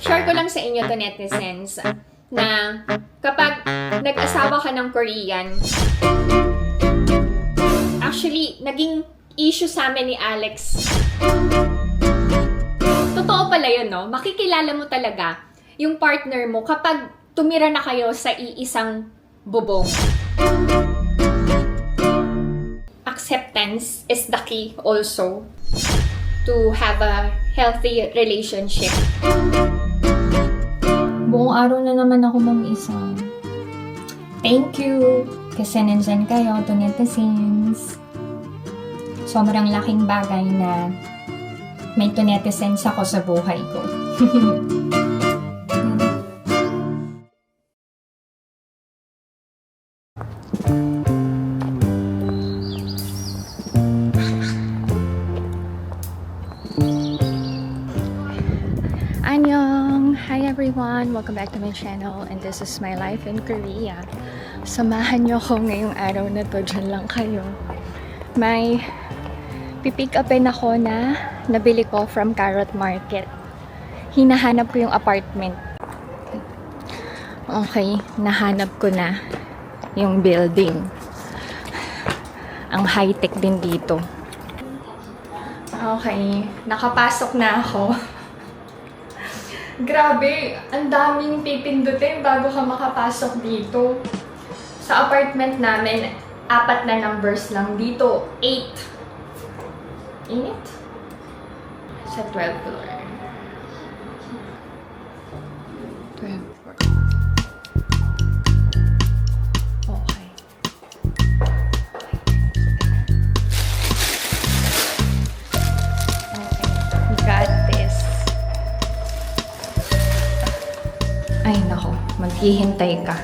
Share ko lang sa inyo to netizens na kapag nag-asawa ka ng Korean, actually, naging issue sa amin ni Alex. Totoo pala yun, no? Makikilala mo talaga yung partner mo kapag tumira na kayo sa iisang bubong. Acceptance is the key also to have a healthy relationship. Buong araw na naman ako mag-isa. Thank you kasi nandyan kayo to netizens. Sobrang laking bagay na may to netizens ako sa buhay ko. Annyeong! Hi everyone! Welcome back to my channel and this is my life in Korea. Samahan nyo ko ngayong araw na to, dyan lang kayo. May pipick upin ako na nabili ko from Carrot Market. Hinahanap ko yung apartment. Okay, nahanap ko na yung building. Ang high-tech din dito. Okay, nakapasok na ako. Grabe, ang daming pipindutin bago ka makapasok dito. Sa apartment namin, 4 na numbers lang. Dito, 8. Init? Sa 12th floor. 12th floor. Okay. Okay, got this. Ay, nako. Maghihintay ka.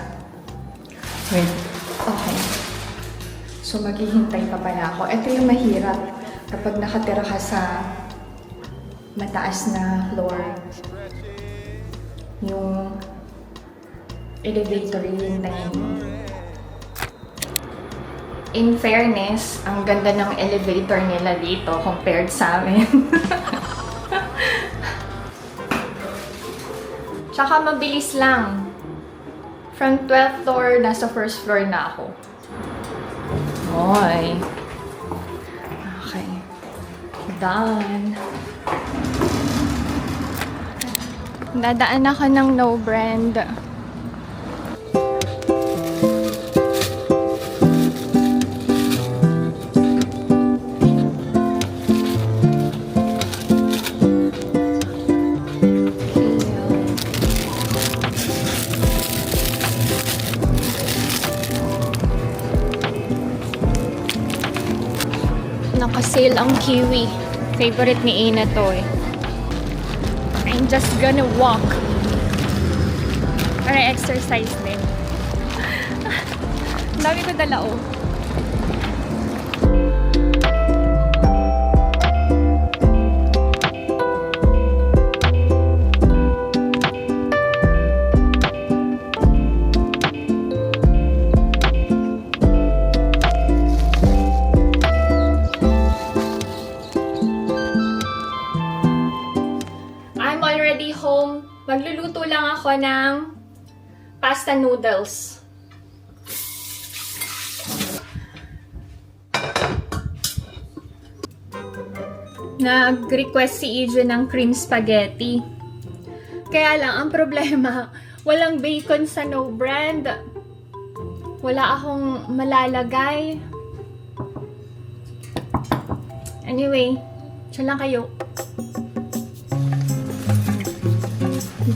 Wait. Okay. So, maghihintay pa pala ako. Ito yung mahirap kapag nakatira ka sa mataas na floor. Yung elevator yung hintayin mo. In fairness, ang ganda ng elevator nila dito compared sa amin. Tsaka mabilis lang. From 12th floor, nasa first floor na ako. Oy. Okay. Done. Dadaan ako ng no brand. Naka-sale ang kiwi. Favorite ni Ina to eh. I'm just gonna walk. Para exercise din. Dami ko dala oh. Home, magluluto lang ako ng pasta noodles. Nag-request si Ijo ng cream spaghetti. Kaya lang, ang problema, walang bacon sa no brand. Wala akong malalagay. Anyway, siya lang kayo.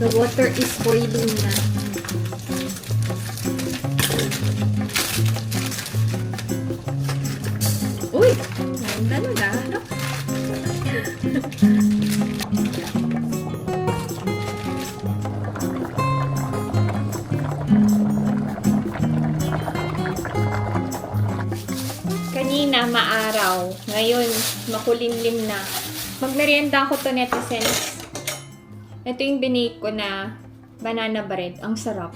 The water is boiling na. Uy! Ganda na. Kanina maaraw. Ngayon, makulimlim na. Magmerienda ako to netizens. Ito yung binake ko na banana bread. Ang sarap.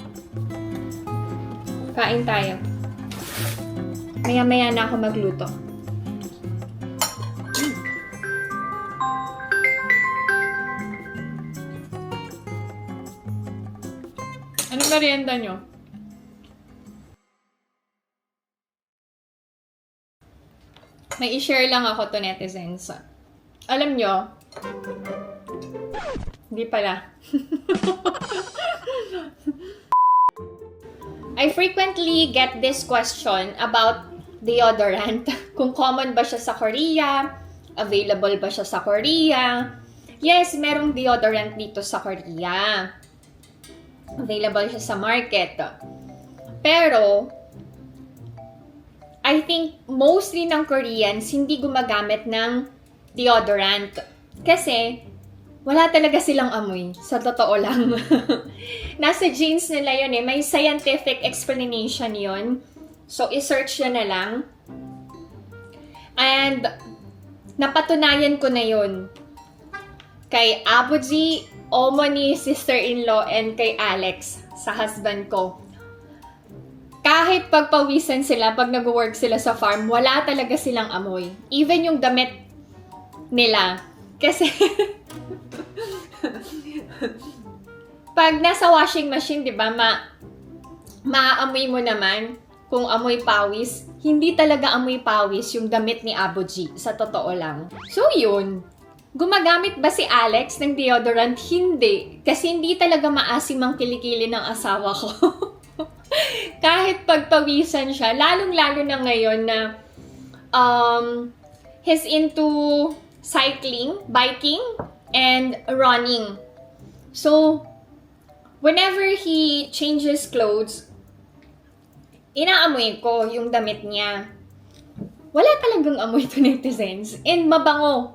Kain tayo. Maya-maya na ako magluto. Anong merienda nyo? May i-share lang ako to netizens. Alam nyo, hindi pala. I frequently get this question about deodorant. Kung common ba siya sa Korea, available ba siya sa Korea. Yes, merong deodorant dito sa Korea. Available siya sa market. Pero, I think mostly ng Koreans hindi gumagamit ng deodorant. Kasi, wala talaga silang amoy. Sa totoo lang. Nasa genes nila yun eh. May scientific explanation yun. So, isearch yun na lang. And, napatunayan ko na yun. Kay Abuji, Omoni, sister-in-law, and kay Alex, sa husband ko. Kahit pagpawisan sila, pag nag-work sila sa farm, wala talaga silang amoy. Even yung damit nila. Kasi, pag nasa washing machine, di ba, maaamoy mo naman kung amoy pawis. Hindi talaga amoy pawis yung damit ni Abuji, sa totoo lang. So, yun. Gumagamit ba si Alex ng deodorant? Hindi. Kasi hindi talaga maasim ang kilikili ng asawa ko. Kahit pagpawisan siya, lalong-lalo na ngayon na he's into cycling, biking, and running. So, whenever he changes clothes, inaamoy ko yung damit niya. Wala talagang amoy to netizens. And mabango.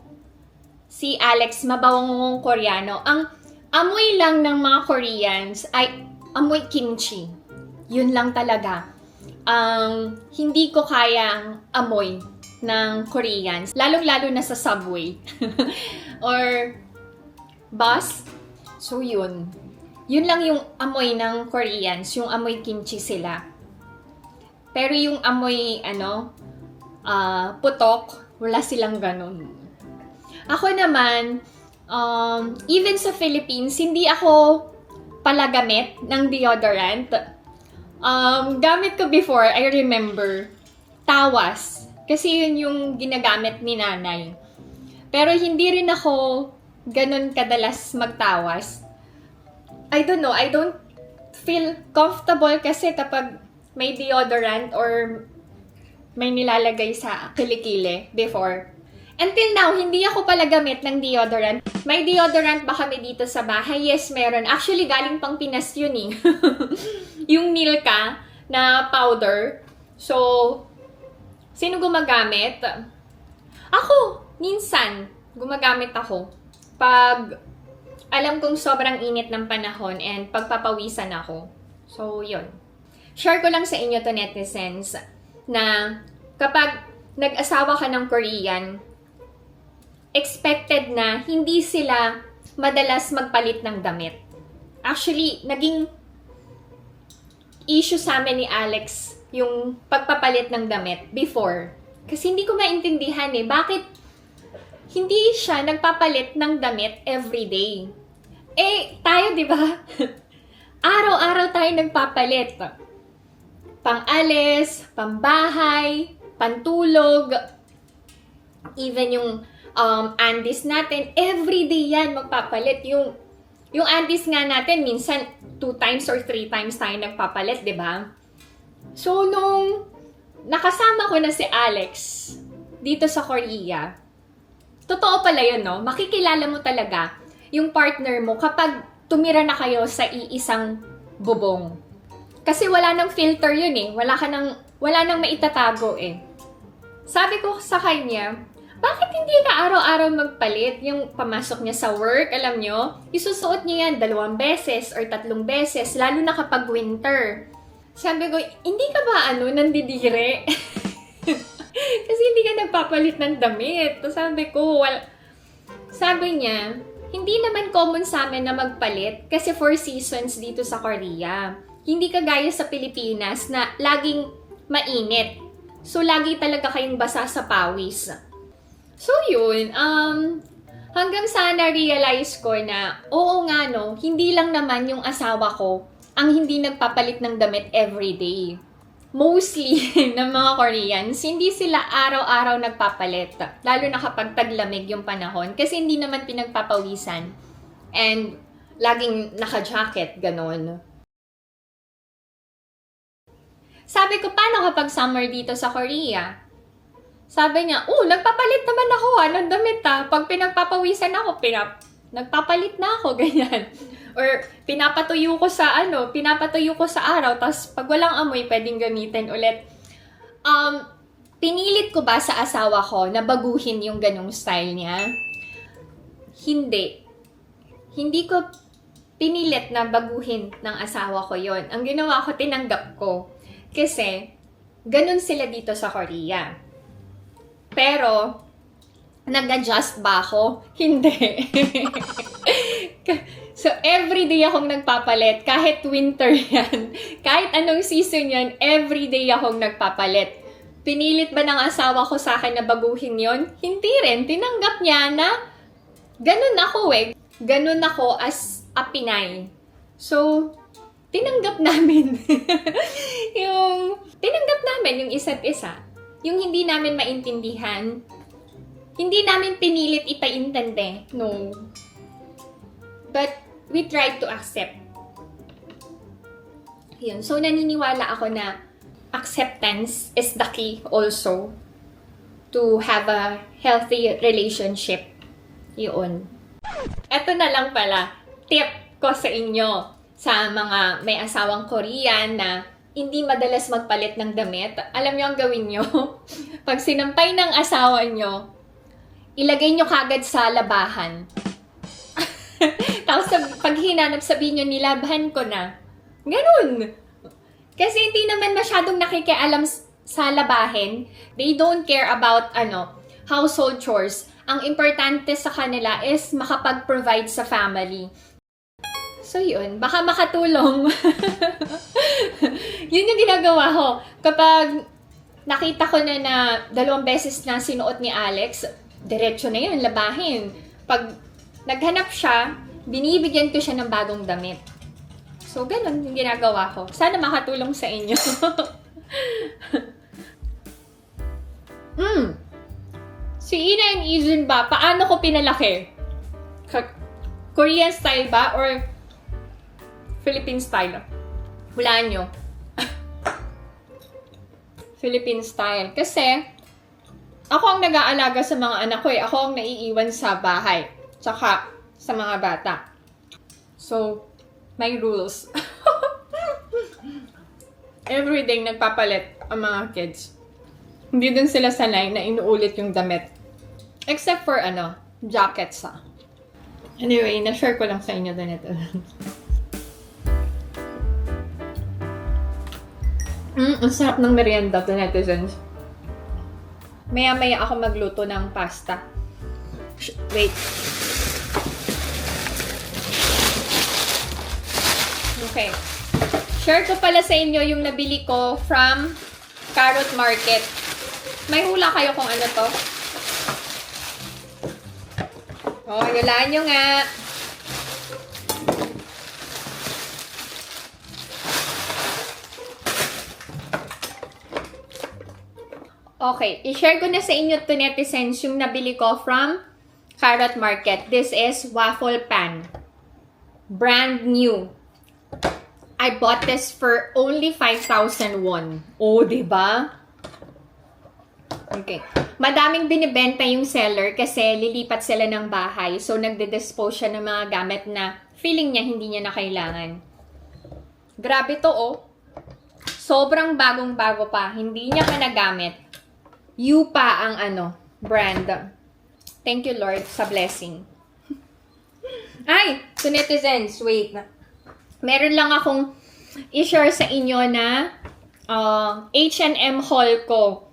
Si Alex, mabawang Koreano. Ang amoy lang ng mga Koreans ay amoy kimchi. Yun lang talaga. Hindi ko kayang amoy ng Koreans. Lalong-lalo na sa subway. Or bus. So yun. Yun lang yung amoy ng Koreans. Yung amoy kimchi sila. Pero yung amoy, putok, wala silang ganun. Ako naman, even sa Philippines, hindi ako palagamit ng deodorant. Gamit ko before, I remember, tawas. Kasi yun yung ginagamit ni nanay. Pero hindi rin ako ganun kadalas magtawas. I don't know, I don't feel comfortable kasi kapag may deodorant or may nilalagay sa kilikili before. Until now, hindi ako pala gamit ng deodorant. May deodorant ba kami dito sa bahay? Yes, meron. Actually, galing pang Pinas yun eh. Yung Milka na powder. So, sino gumagamit? Ako, minsan, gumagamit ako. Pag alam kong sobrang init ng panahon and pagpapawisan ako. So, yun. Share ko lang sa inyo to netizens na kapag nag-asawa ka ng Korean, expected na hindi sila madalas magpalit ng damit. Actually, naging issue sa amin ni Alex yung pagpapalit ng damit before. Kasi hindi ko maintindihan bakit hindi siya nagpapalit ng damit everyday. Tayo, di ba? Araw-araw tayo nagpapalit. Pang-alis, pambahay, pantulog, even yung undies natin, everyday yan magpapalit. Yung undies nga natin, minsan 2 times or 3 times tayo nagpapalit, di ba? So, nung nakasama ko na si Alex dito sa Korea, totoo pala yun, no? Makikilala mo talaga yung partner mo kapag tumira na kayo sa iisang bubong. Kasi wala nang filter yun eh. Wala nang maitatago eh. Sabi ko sa kanya, bakit hindi ka araw-araw magpalit? Yung pamasok niya sa work, alam nyo, isusuot niya yan 2 beses or 3 beses, lalo na kapag winter. Sabi ko, hindi ka ba nandidire? Kasi hindi ka nagpapalit ng damit. Sabi ko, sabi niya, hindi naman common sa amin na magpalit kasi 4 seasons dito sa Korea. Hindi kagaya sa Pilipinas na laging mainit. So, lagi talaga kayong basa sa pawis. So, yun. Hanggang sana realize ko na, oo nga no, hindi lang naman yung asawa ko ang hindi nagpapalit ng damit everyday. Mostly ng mga Koreans, hindi sila araw-araw nagpapalit. Lalo na kapag taglamig yung panahon. Kasi hindi naman pinagpapawisan. And laging naka-jacket, ganon. Sabi ko, paano kapag summer dito sa Korea? Sabi niya, nagpapalit naman ako ng damit Pag pinagpapawisan ako, nagpapalit na ako, ganyan. Or pinapatuyo ko sa araw, tapos pag walang amoy, pwedeng gamitin ulit. Pinilit ko ba sa asawa ko na baguhin yung ganong style niya? Hindi. Hindi ko pinilit na baguhin ng asawa ko yon. Ang ginawa ko, tinanggap ko. Kasi, ganun sila dito sa Korea. Pero, nag-adjust ba ako? Hindi. So, everyday akong nagpapalit. Kahit winter yan. Kahit anong season yan, everyday akong nagpapalit. Pinilit ba ng asawa ko sa akin na baguhin yon? Hindi rin. Tinanggap niya na ganun ako Ganun ako as a Pinay. So, tinanggap namin. yung isa't isa. Yung hindi namin maintindihan, hindi namin pinilit ipaintindi. No. But, we tried to accept. Yun. So, naniniwala ako na acceptance is the key also to have a healthy relationship. Yun. Ito na lang pala, tip ko sa inyo sa mga may asawang Korean na hindi madalas magpalit ng damit. Alam niyo ang gawin niyo? Pag sinampay ng asawa niyo, ilagay niyo kagad sa labahan. Tapos pag hinanap, sabihin nyo, nilabahan ko na. Ganun. Kasi hindi naman masyadong nakikialam sa labahin. They don't care about household chores. Ang importante sa kanila is makapag-provide sa family. So yun, baka makatulong. Yun yung ginagawa ko. Kapag nakita ko na 2 beses na sinuot ni Alex, diretso na yun, labahin. Pag naghanap siya, binibigyan ko siya ng bagong damit. So, ganun yung ginagawa ko. Sana makatulong sa inyo. Si Ina and Izun ba? Paano ko pinalaki? Korean style ba? Or Philippine style? Hulaan nyo. Philippine style. Kasi, ako ang nag-aalaga sa mga anak ko Ako ang naiiwan sa bahay. Tsaka, sa mga bata. So, may rules. Everyday nagpapalit ang mga kids. Hindi din sila sanay na inuulit yung damit. Except for, jackets Anyway, na-share ko lang sa inyo din ito. Ang sarap ng merienda to netizens. Maya-maya ako magluto ng pasta. Wait. Okay. Share ko pala sa inyo yung nabili ko from Carrot Market. May hula kayo kung ano to? Hulaan nyo nga. Okay, i-share ko na sa inyo to netizens yung nabili ko from Carrot Market. This is waffle pan. Brand new. I bought this for only 5,000 won. Oh, diba? Okay. Madaming binibenta yung seller kasi lilipat sila ng bahay. So, nagde-dispose siya ng mga gamit na feeling niya hindi niya na kailangan. Grabe to, Sobrang bagong-bago pa. Hindi niya pa nagamit. Yupa ang brand. Thank you, Lord, sa blessing. Ay, to netizens, wait. Meron lang akong i-share sa inyo na H&M haul ko.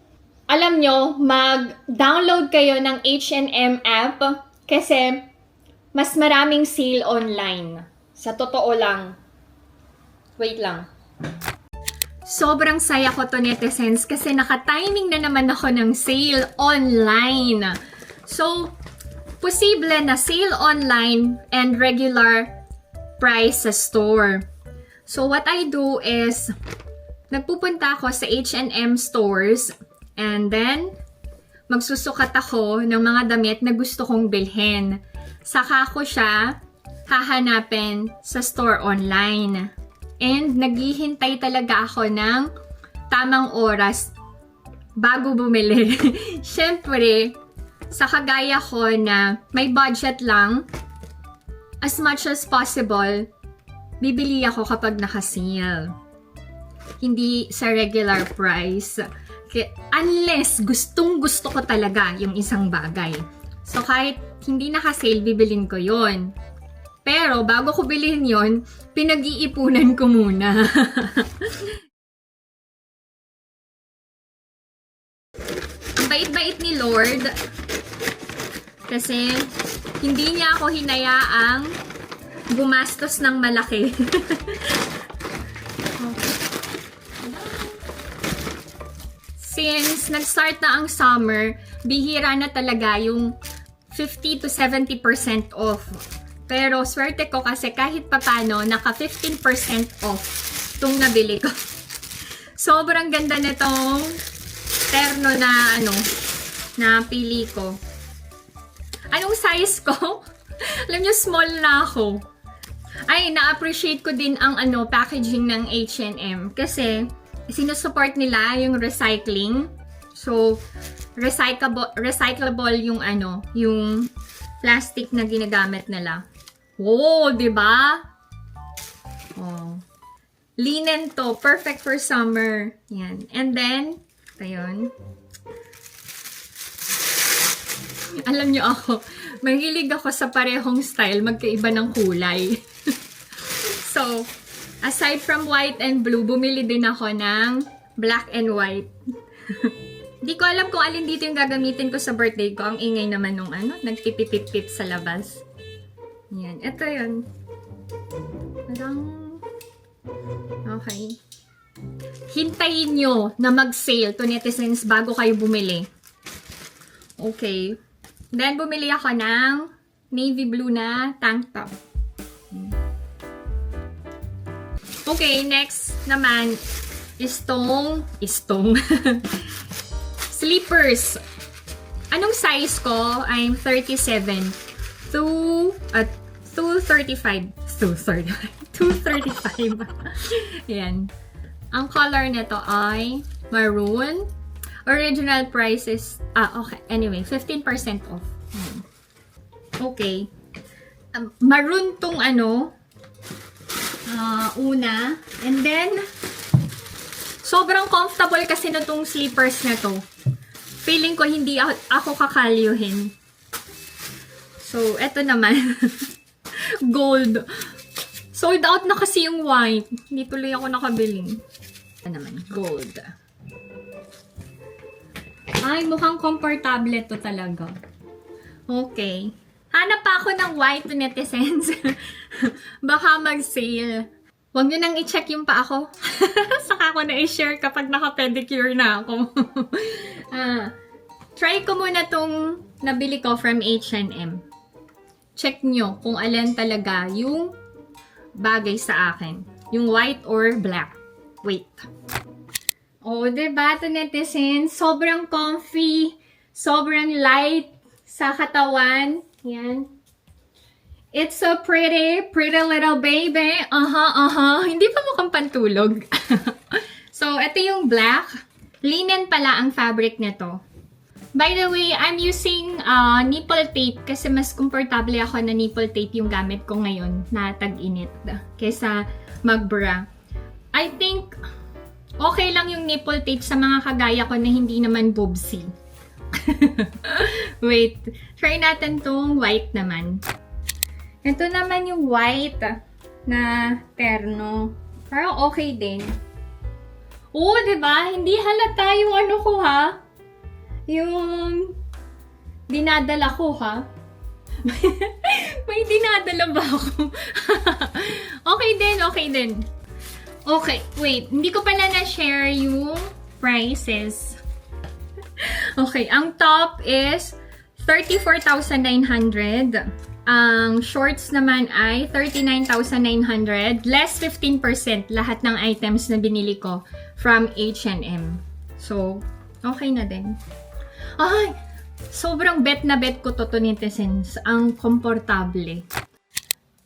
Alam nyo, mag-download kayo ng H&M app kasi mas maraming sale online. Sa totoo lang. Wait lang. Sobrang saya ko to netizens kasi naka-timing na naman ako ng sale online. So, posible na sale online and regular price sa store. So what I do is, nagpupunta ako sa H&M stores and then magsusukat ako ng mga damit na gusto kong bilhin. Saka ko siya hahanapin sa store online. And naghihintay talaga ako ng tamang oras bago bumili. Siyempre, sa kagaya ko na may budget lang, as much as possible, bibili ako kapag naka-sale. Hindi sa regular price. Unless gustong-gusto ko talaga yung isang bagay. So kahit hindi naka-sale, bibilin ko yon. Pero bago ko bilhin yon, pinag-iipunan ko muna. Ang bait-bait ni Lord. Kasi hindi niya ako hinayaang gumastos ng malaki. Since nag-start na ang summer, bihira na talaga yung 50 to 70% off. Pero swerte ko kasi kahit papano, naka 15% off itong nabili ko. Sobrang ganda nitong terno na na pili ko. Anong size ko? Alam niyo, small na ako. Ay, na-appreciate ko din ang packaging ng H&M kasi sinusupport nila yung recycling. So, recyclable yung yung plastic na ginagamit nila. Oh, 'di ba? Oh. Linen to, perfect for summer. Yan. And then, ayun. Alam niyo ako, mahilig ako sa parehong style, magkaiba ng kulay. So, aside from white and blue, bumili din ako ng black and white. Di ko alam kung alin dito yung gagamitin ko sa birthday ko. Ang ingay naman nung nagpipipip-pip sa labas. Yan. Ito yun. Parang, okay. Hintayin nyo na mag-sale to netizens bago kayo bumili. Okay. Then, bumili ako ng navy blue na tank top. Okay, next naman is tong slippers. Anong size ko? I'm 37 to 235. 235. Yan. Ang color nito ay maroon. Original price is, okay. Anyway, 15% off. Okay. Maroon tong una. And then, sobrang comfortable kasi na tong slippers na to. Feeling ko hindi ako kakalyuhin. So, eto naman. Gold. Sold out na kasi yung white. Hindi tuloy ako nakabili. Ito naman, gold. Ay, mukhang komportable to talaga. Okay. Hanap pa ako ng white to netizens. Baka mag-sale. Huwag nyo nang i-check yung pa ako. Saka ko na i-share kapag naka-pedicure na ako. Try ko muna tong nabili ko from H&M. Check nyo kung alin talaga yung bagay sa akin. Yung white or black. Wait. Oh, diba to netizens? Sobrang comfy. Sobrang light sa katawan. Yan. It's so pretty little baby. Hindi pa mukhang pantulog. So, ito yung black. Linen pala ang fabric nito. By the way, I'm using nipple tape kasi mas komportable ako na nipple tape yung gamit ko ngayon na tag-init kaysa mag-bra. I think okay lang yung nipple tape sa mga kagaya ko na hindi naman boobsy. Wait, try natin tong white naman. Ito naman yung white na terno. Parang okay din. Oo, diba? Hindi halata yung ko ha. Yung dinadala ko ha. May dinadala ba ako? Okay din. Okay, wait. Hindi ko pala na-share yung prices. Okay, ang top is 34,900. Ang shorts naman ay 39,900, less 15% lahat ng items na binili ko from H&M. So, okay na din. Ay! Sobrang bet na bet ko to netizens. Ang komportable.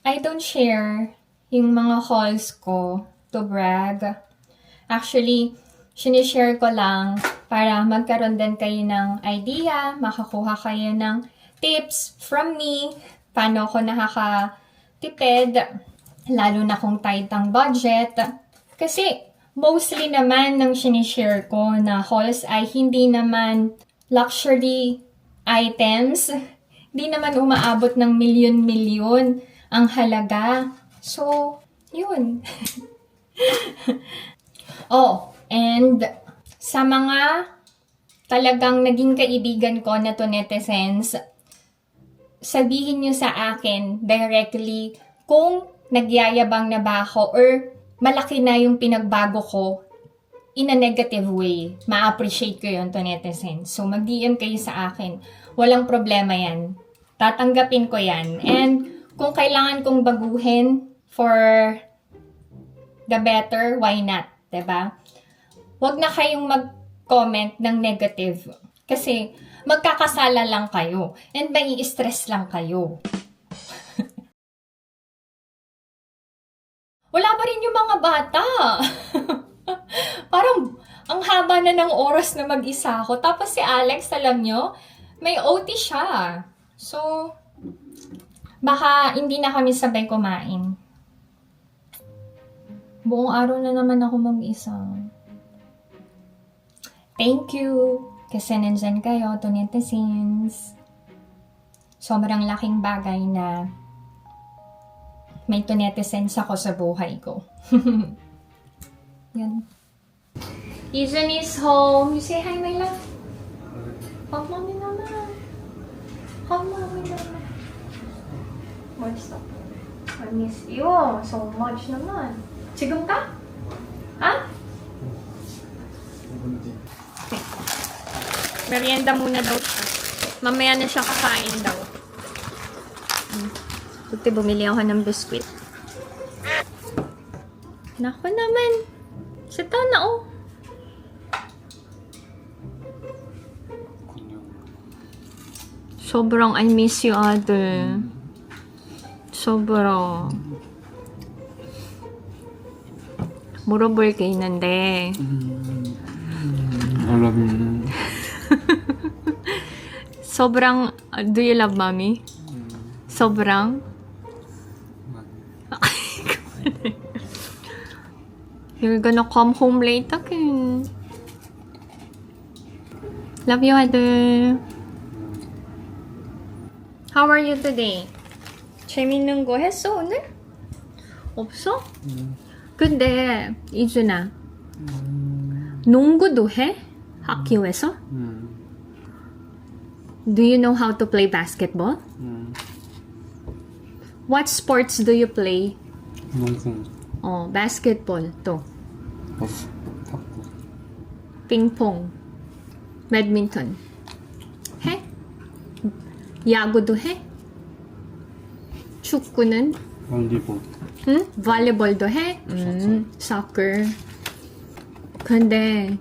I don't share yung mga hauls ko to brag. Actually, sinishare ko lang para magkaroon din kayo ng idea, makakuha kayo ng tips from me, paano ako nakakatipid, lalo na kung tight ang budget. Kasi, mostly naman ng sinishare ko na hauls ay hindi naman luxury items. Hindi naman umaabot ng milyon-milyon ang halaga. So, yun. Oh, and sa mga talagang naging kaibigan ko na to netizens, sabihin nyo sa akin directly kung nagyayabang na ba ako or malaki na yung pinagbago ko in a negative way. Ma-appreciate ko yun to netizens. So, mag-DM kayo sa akin. Walang problema yan. Tatanggapin ko yan. And kung kailangan kong baguhin for the better, why not? Diba? Huwag na kayong mag-comment ng negative. Kasi magkakasala lang kayo. And may stress lang kayo. Wala pa rin yung mga bata. Parang ang haba na ng oras na mag-isa ako. Tapos si Alex, alam nyo, may OT siya. So, baka hindi na kami sabay kumain. Buong araw na naman ako mag-isa. Thank you. Kasi nandyan kayo, to netizens. Sobrang laking bagay na may to netizens ako sa buhay ko. Yan. Ethan is home. You say hi, my love. Hug mommy naman. Hug mommy naman. What's up? I miss you so much naman. Sigam ka? Ha? Okay. Merienda muna daw siya. Mamaya na siya kakain daw. Buti bumili ako ng biskuit. Naku naman. Sita na oh. Sobrang I miss you, ate. Sobrang. 물어볼 게 있는데. I love you. 소brang, do you love mommy? 소brang? You're gonna come home late again. Love you, Ate. How are you today? 재밌는 거 했어, 오늘? 없어? 근데, 이준아. 농구도 해? 학교에서? Do you know how to play basketball? What sports do you play? 농구. basketball. 또. 탁구. 핑퐁. 배드민턴. 해? 야구도 해? 축구는? 볼리볼. 응? volleyball도 해? soccer. 근데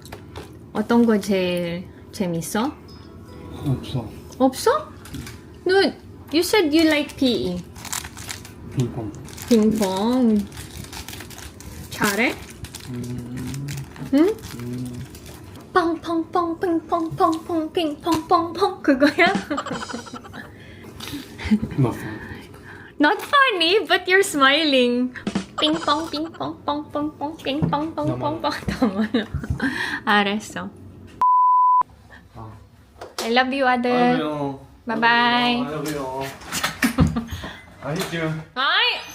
어떤 거 제일 재밌어? 없어. 없어? No, you said you like PE. 핑퐁. 핑퐁. 잘해? 응? 펑펑펑 핑퐁펑펑 핑퐁펑펑 그거야? Not fun. Not funny, but you're smiling. 핑퐁 핑퐁 펑펑펑 핑퐁펑펑펑 tama na. 알았어. I love you, I Ate. love you. Bye-bye. I love you. I hate you. Ay!